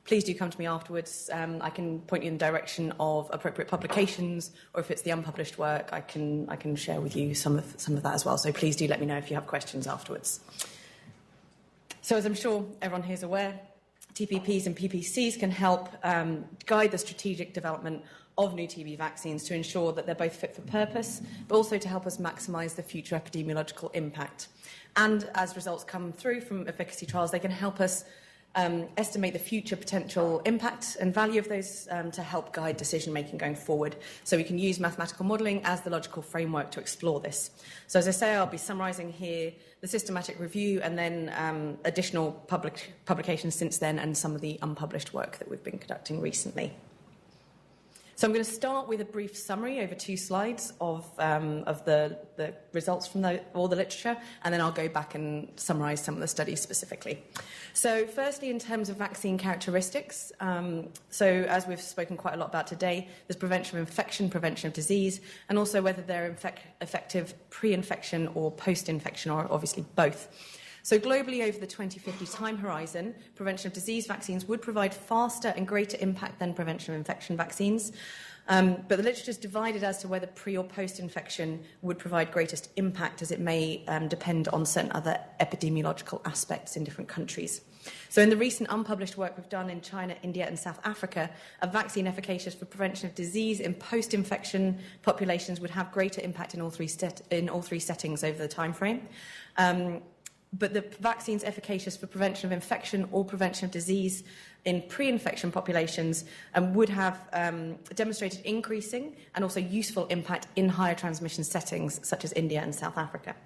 please do come to me afterwards. I can point you in the direction of appropriate publications, or if it's the unpublished work, I can share with you some of that as well. So please do let me know if you have questions afterwards. So as I'm sure everyone here is aware, TPPs and PPCs can help guide the strategic development of new TB vaccines to ensure that they're both fit for purpose, but also to help us maximise the future epidemiological impact. And as results come through from efficacy trials, they can help us estimate the future potential impact and value of those to help guide decision-making going forward. So we can use mathematical modelling as the logical framework to explore this. So as I say, I'll be summarising here the systematic review and then additional publications since then and some of the unpublished work that we've been conducting recently. So I'm going to start with a brief summary over 2 slides of the results from all the literature, and then I'll go back and summarise some of the studies specifically. So firstly, in terms of vaccine characteristics, so as we've spoken quite a lot about today, there's prevention of infection, prevention of disease, and also whether they're effective pre-infection or post-infection, or obviously both. So globally, over the 2050 time horizon, prevention of disease vaccines would provide faster and greater impact than prevention of infection vaccines. But the literature is divided as to whether pre- or post-infection would provide greatest impact, as it may depend on certain other epidemiological aspects in different countries. So in the recent unpublished work we've done in China, India and South Africa, a vaccine efficacious for prevention of disease in post-infection populations would have greater impact in all three settings over the time frame. But the vaccines efficacious for prevention of infection or prevention of disease in pre-infection populations would have demonstrated increasing and also useful impact in higher transmission settings such as India and South Africa.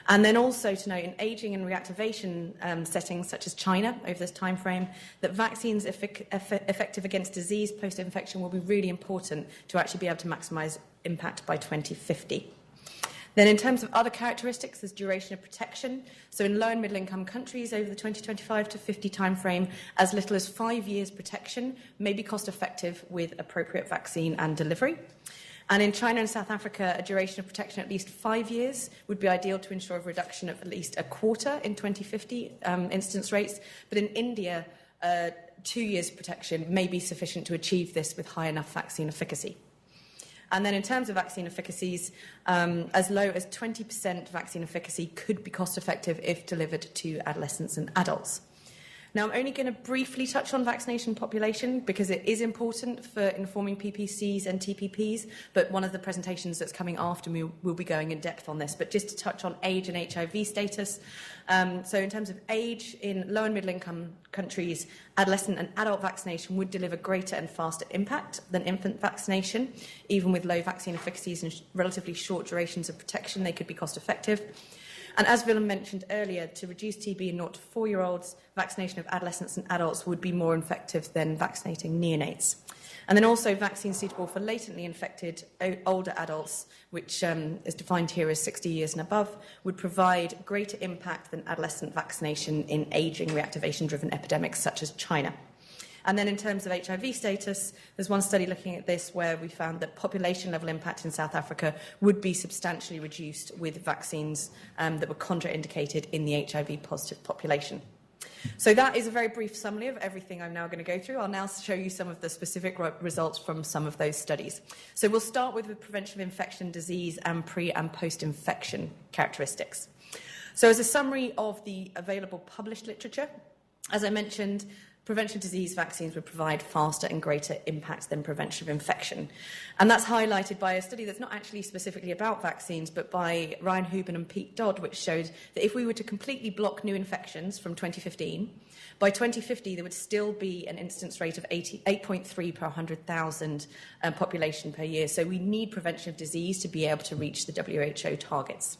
And then also to note in ageing and reactivation settings such as China over this time frame, that vaccines effective against disease post-infection will be really important to actually be able to maximise impact by 2050. Then in terms of other characteristics, there's duration of protection. So in low and middle income countries over the 2025 to 50 timeframe, as little as 5 years protection may be cost effective with appropriate vaccine and delivery. And in China and South Africa, a duration of protection at least 5 years would be ideal to ensure a reduction of at least a quarter in 2050 incidence rates. But in India, 2 years protection may be sufficient to achieve this with high enough vaccine efficacy. And then in terms of vaccine efficacies, as low as 20% vaccine efficacy could be cost-effective if delivered to adolescents and adults. Now, I'm only going to briefly touch on vaccination population because it is important for informing PPCs and TPPs, but one of the presentations that's coming after me will be going in depth on this. But just to touch on age and HIV status, so in terms of age, in low and middle income countries, adolescent and adult vaccination would deliver greater and faster impact than infant vaccination. Even with low vaccine efficacies and relatively short durations of protection, they could be cost effective. And as Willem mentioned earlier, to reduce TB in 0 to 4-year-olds, vaccination of adolescents and adults would be more effective than vaccinating neonates. And then also vaccines suitable for latently infected older adults, which is defined here as 60 years and above, would provide greater impact than adolescent vaccination in ageing reactivation-driven epidemics such as China. And then in terms of HIV status, there's one study looking at this where we found that population-level impact in South Africa would be substantially reduced with vaccines that were contraindicated in the HIV-positive population. So that is a very brief summary of everything I'm now going to go through. I'll now show you some of the specific results from some of those studies. So we'll start with the prevention of infection, disease, and pre- and post-infection characteristics. So as a summary of the available published literature, as I mentioned, prevention of disease vaccines would provide faster and greater impact than prevention of infection. And that's highlighted by a study that's not actually specifically about vaccines, but by Ryan Houben and Pete Dodd, which showed that if we were to completely block new infections from 2015, by 2050 there would still be an incidence rate of 8.3 per 100,000 population per year. So we need prevention of disease to be able to reach the WHO targets.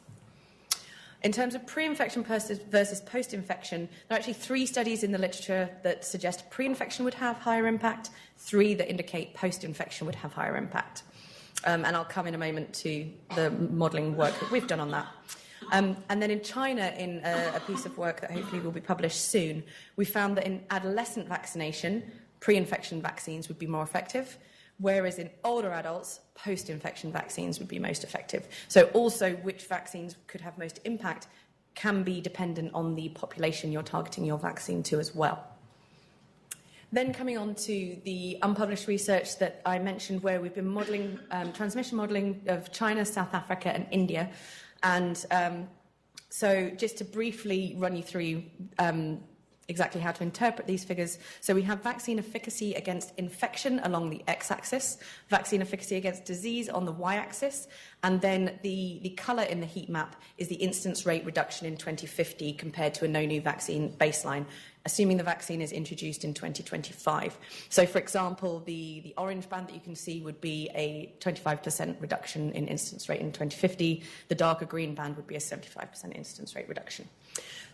In terms of pre-infection versus post-infection, there are actually 3 studies in the literature that suggest pre-infection would have higher impact, 3 that indicate post-infection would have higher impact. And I'll come in a moment to the modelling work that we've done on that. And then in China, in a piece of work that hopefully will be published soon, we found that in adolescent vaccination, pre-infection vaccines would be more effective, whereas in older adults, post-infection vaccines would be most effective. So also which vaccines could have most impact can be dependent on the population you're targeting your vaccine to as well. Then coming on to the unpublished research that I mentioned, where we've been modelling, transmission modelling of China, South Africa and India. And so just to briefly run you through exactly how to interpret these figures. So we have vaccine efficacy against infection along the x-axis, vaccine efficacy against disease on the y-axis, and then the colour in the heat map is the incidence rate reduction in 2050 compared to a no new vaccine baseline, assuming the vaccine is introduced in 2025. So, for example, the orange band that you can see would be a 25% reduction in incidence rate in 2050. The darker green band would be a 75% incidence rate reduction.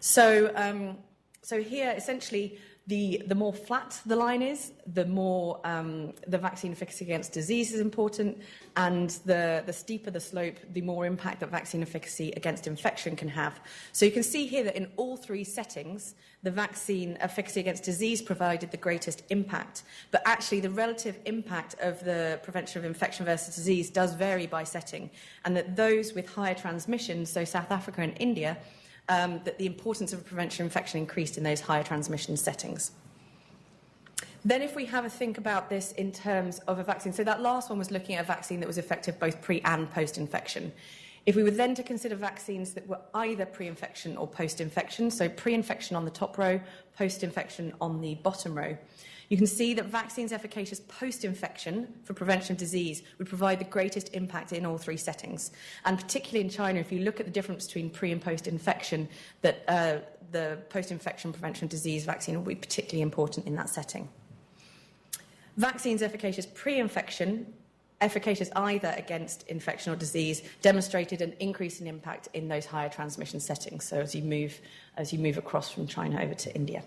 So, so here, essentially, the more flat the line is, the more the vaccine efficacy against disease is important, and the steeper the slope, the more impact that vaccine efficacy against infection can have. So you can see here that in all three settings, the vaccine efficacy against disease provided the greatest impact, but actually the relative impact of the prevention of infection versus disease does vary by setting, and that those with higher transmission, so South Africa and India, that the importance of prevention of infection increased in those higher transmission settings. Then if we have a think about this in terms of a vaccine, so that last one was looking at a vaccine that was effective both pre and post-infection. If we were then to consider vaccines that were either pre-infection or post-infection, so pre-infection on the top row, post-infection on the bottom row, you can see that vaccines efficacious post-infection for prevention of disease would provide the greatest impact in all three settings. And particularly in China, if you look at the difference between pre- and post-infection, that the post-infection prevention of disease vaccine will be particularly important in that setting. Vaccines efficacious pre-infection, efficacious either against infection or disease, demonstrated an increase in impact in those higher transmission settings, so as you move across from China over to India.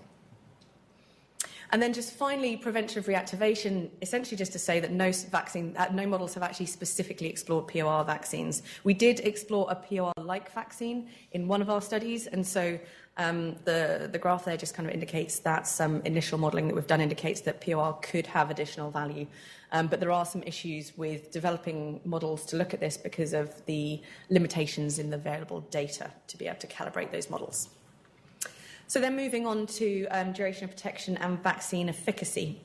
And then just finally, prevention of reactivation, essentially just to say that no models have actually specifically explored POR vaccines. We did explore a POR-like vaccine in one of our studies, and so the graph there just kind of indicates that some initial modelling that we've done indicates that POR could have additional value. But there are some issues with developing models to look at this because of the limitations in the available data to be able to calibrate those models. So then moving on to duration of protection and vaccine efficacy.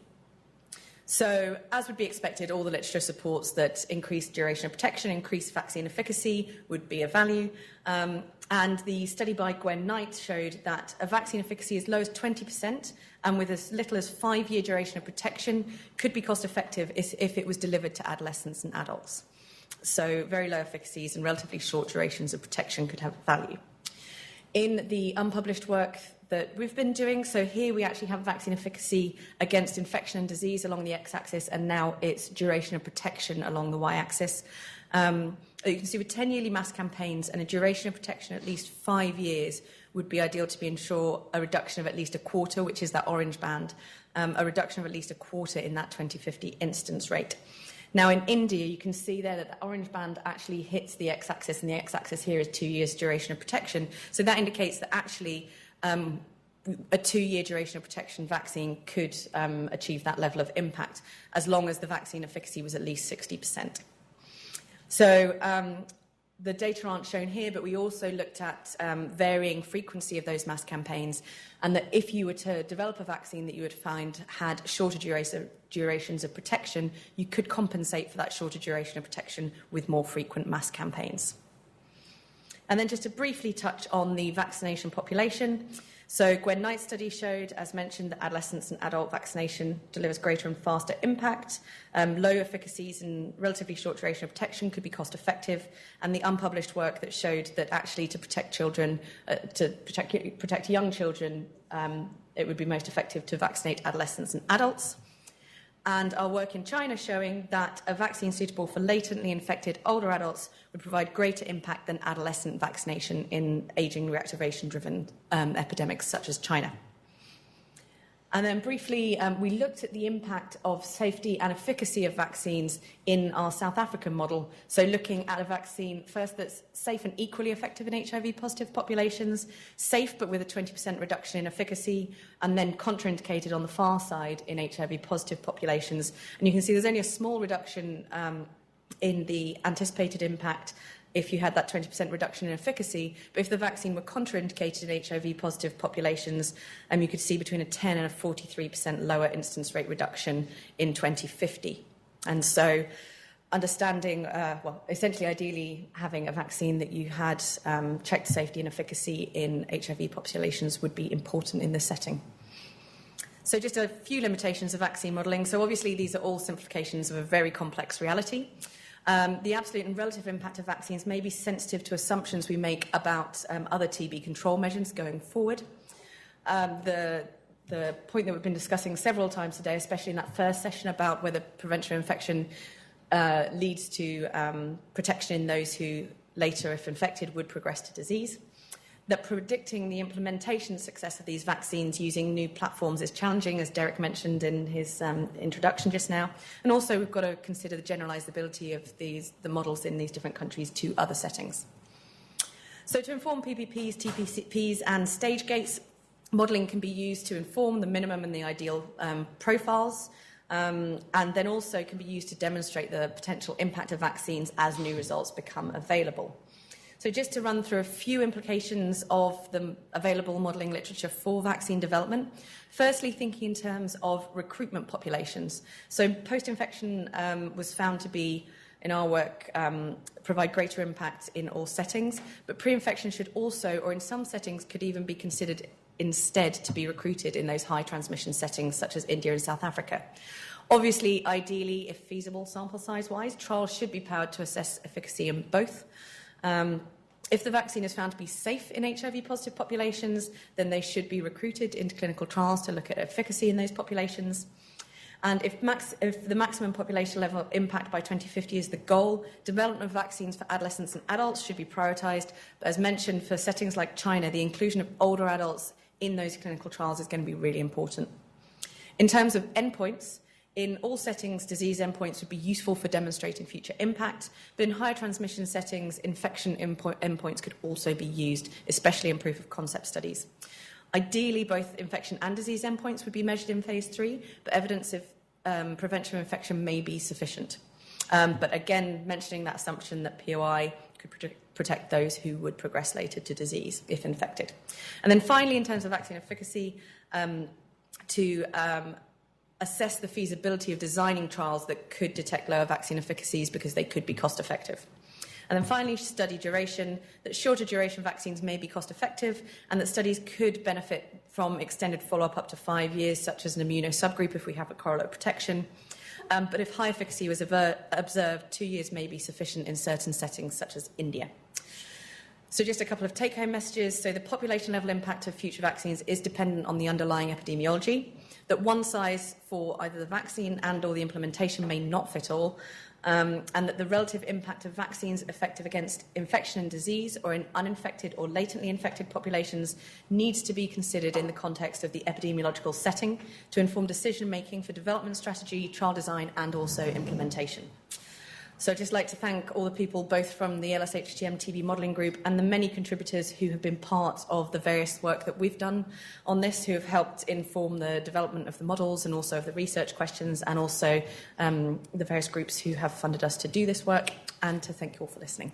So as would be expected, all the literature supports that increased duration of protection, increased vaccine efficacy would be of value. And the study by Gwen Knight showed that a vaccine efficacy as low as 20% and with as little as 5-year duration of protection could be cost effective if it was delivered to adolescents and adults. So very low efficacies and relatively short durations of protection could have value. In the unpublished work that we've been doing, so here we actually have vaccine efficacy against infection and disease along the x-axis, and now it's duration of protection along the y-axis. You can see with 10 yearly mass campaigns and a duration of protection at least 5 years would be ideal to ensure a reduction of at least a quarter, which is that orange band, a reduction of at least a quarter in that 2050 incidence rate. Now, in India, you can see there that the orange band actually hits the x-axis, and the x-axis here is 2 years duration of protection. So that indicates that actually a 2-year duration of protection vaccine could achieve that level of impact as long as the vaccine efficacy was at least 60%. So the data aren't shown here, but we also looked at varying frequency of those mass campaigns, and that if you were to develop a vaccine that you would find had shorter durations of protection, you could compensate for that shorter duration of protection with more frequent mass campaigns. And then just to briefly touch on the vaccination population. So Gwen Knight's study showed, as mentioned, that adolescents and adult vaccination delivers greater and faster impact. Low efficacies and relatively short duration of protection could be cost effective. And the unpublished work that showed that actually to protect children, to protect young children, it would be most effective to vaccinate adolescents and adults. And our work in China showing that a vaccine suitable for latently infected older adults would provide greater impact than adolescent vaccination in ageing reactivation-driven epidemics such as China. And then briefly, we looked at the impact of safety and efficacy of vaccines in our South African model. So looking at a vaccine, first, that's safe and equally effective in HIV-positive populations, safe but with a 20% reduction in efficacy, and then contraindicated on the far side in HIV-positive populations. And you can see there's only a small reduction in the anticipated impact if you had that 20% reduction in efficacy, but if the vaccine were contraindicated in HIV-positive populations, you could see between a 10 and a 43% lower incidence rate reduction in 2050. And so understanding, essentially ideally having a vaccine that you had checked safety and efficacy in HIV populations would be important in this setting. So just a few limitations of vaccine modelling. So obviously these are all simplifications of a very complex reality. The absolute and relative impact of vaccines may be sensitive to assumptions we make about other TB control measures going forward. The point that we've been discussing several times today, especially in that first session about whether prevention of infection leads to protection in those who later, if infected, would progress to disease. That predicting the implementation success of these vaccines using new platforms is challenging, as Derek mentioned in his introduction just now. And also we've got to consider the generalisability of the models in these different countries to other settings. So to inform PPPs, TPPs and stage gates, modelling can be used to inform the minimum and the ideal profiles, and then also can be used to demonstrate the potential impact of vaccines as new results become available. So just to run through a few implications of the available modelling literature for vaccine development. Firstly, thinking in terms of recruitment populations. So post-infection was found to be, in our work, provide greater impact in all settings, but pre-infection should also, or in some settings, could even be considered instead to be recruited in those high transmission settings such as India and South Africa. Obviously, ideally, if feasible sample size-wise, trials should be powered to assess efficacy in both. If the vaccine is found to be safe in HIV-positive populations, then they should be recruited into clinical trials to look at efficacy in those populations. And if the maximum population level impact by 2050 is the goal, development of vaccines for adolescents and adults should be prioritised. But as mentioned, for settings like China, the inclusion of older adults in those clinical trials is going to be really important. In terms of endpoints, in all settings, disease endpoints would be useful for demonstrating future impact, but in higher transmission settings, infection endpoints could also be used, especially in proof of concept studies. Ideally, both infection and disease endpoints would be measured in phase 3, but evidence of prevention of infection may be sufficient. But again, mentioning that assumption that POI could protect those who would progress later to disease if infected. And then finally, in terms of vaccine efficacy, to assess the feasibility of designing trials that could detect lower vaccine efficacies because they could be cost effective. And then finally, study duration, that shorter duration vaccines may be cost effective and that studies could benefit from extended follow-up up to 5 years, such as an immuno subgroup if we have a correlate protection. But if high efficacy was observed, 2 years may be sufficient in certain settings, such as India. So just a couple of take-home messages. So the population level impact of future vaccines is dependent on the underlying epidemiology, that one size for either the vaccine and or the implementation may not fit all, and that the relative impact of vaccines effective against infection and disease or in uninfected or latently infected populations needs to be considered in the context of the epidemiological setting to inform decision-making for development strategy, trial design and also implementation. So I'd just like to thank all the people, both from the LSHTM TB modelling group and the many contributors who have been part of the various work that we've done on this, who have helped inform the development of the models and also of the research questions, and also the various groups who have funded us to do this work, and to thank you all for listening.